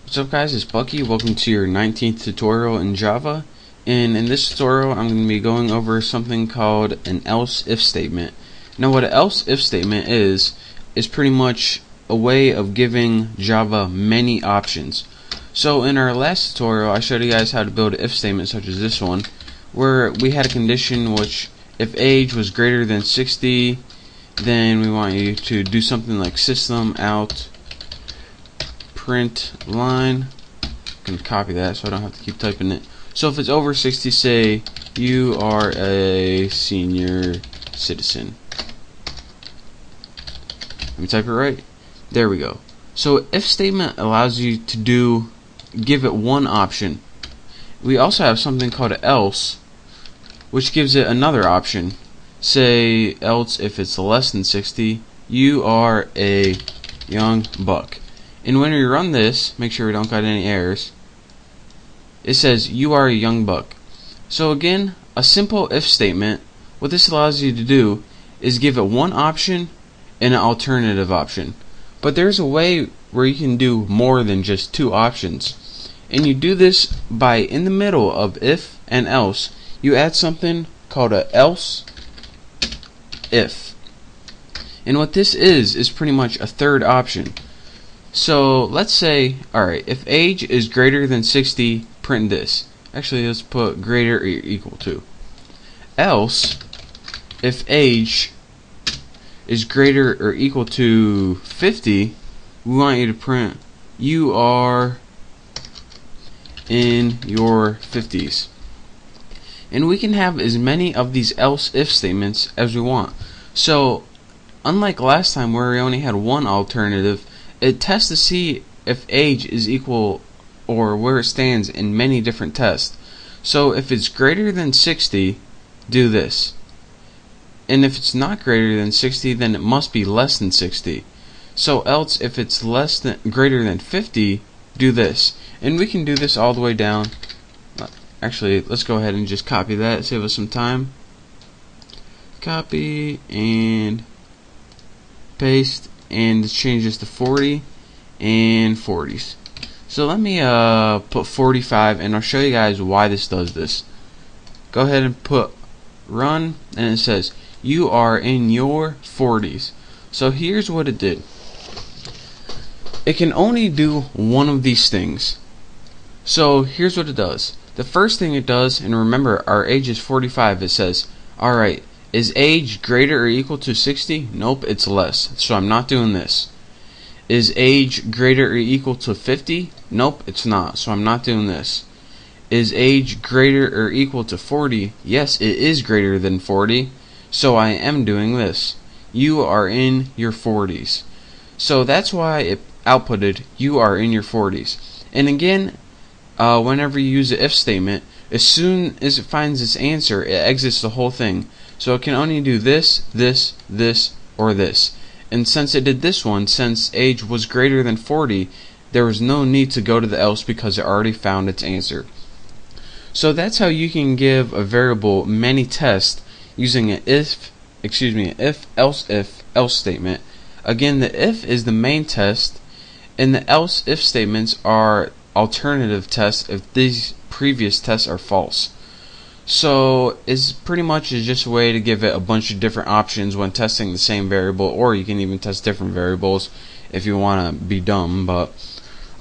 What's up guys, it's Bucky. Welcome to your 19th tutorial in Java. And in this tutorial I'm going to be going over something called an else if statement. Now what an else if statement is pretty much a way of giving Java many options. So in our last tutorial I showed you guys how to build an if statement such as this one, where we had a condition which if age was greater than 60, then we want you to do something like system out print line. I can copy that so I don't have to keep typing it. So if it's over 60, say you are a senior citizen. Let me type it right. There we go. So if statement allows you to give it one option. We also have something called an else, which gives it another option. Say else if it's less than 60, you are a young buck. And when we run this, make sure we don't got any errors. It says you are a young buck. So again, a simple if statement, what this allows you to do is give it one option and an alternative option. But there's a way where you can do more than just two options. And you do this by, in the middle of if and else, you add something called a else if. And what this is pretty much a third option. So let's say, alright, if age is greater than 60, print this. Actually, let's put greater or equal to. Else, if age is greater or equal to 50, we want you to print you are in your 50s. And we can have as many of these else if statements as we want. So unlike last time where we only had one alternative, it tests to see if age is equal or where it stands in many different tests. So if it's greater than 60, do this. And if it's not greater than 60, then it must be less than 60. So else if it's greater than 50, do this. And we can do this all the way down. Actually, let's go ahead and just copy that, save us some time. Copy and paste, and change this to 40 and 40s. So let me put 45, and I'll show you guys why this does this. Go ahead and put run, and it says you are in your 40s. So here's what it did. It can only do one of these things. So here's what it does. The first thing it does, and remember our age is 45, it says, alright, is age greater or equal to 60? Nope, it's less, so I'm not doing this. Is age greater or equal to 50? Nope, it's not, so I'm not doing this. Is age greater or equal to 40? Yes, it is greater than 40, so I am doing this. You are in your 40s. So that's why it outputted you are in your 40s. And again, whenever you use the if statement, as soon as it finds its answer, it exits the whole thing. So it can only do this, this, this, or this. And since it did this one, since age was greater than 40, there was no need to go to the else because it already found its answer. So that's how you can give a variable many tests using an if else statement. Again, the if is the main test, and the else if statements are alternative tests if these previous tests are false. So it's pretty much just a way to give it a bunch of different options when testing the same variable, or you can even test different variables if you want to be dumb. But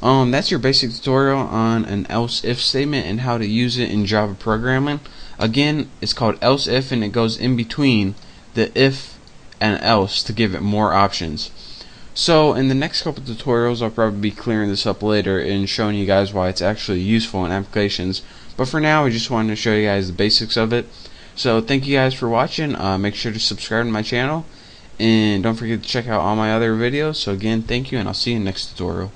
that's your basic tutorial on an else if statement and how to use it in Java programming. Again, it's called else if, and it goes in between the if and else to give it more options. So in the next couple tutorials I'll probably be clearing this up later and showing you guys why it's actually useful in applications. But for now I just wanted to show you guys the basics of it. So thank you guys for watching. Make sure to subscribe to my channel, and don't forget to check out all my other videos. So again, thank you, and I'll see you in the next tutorial.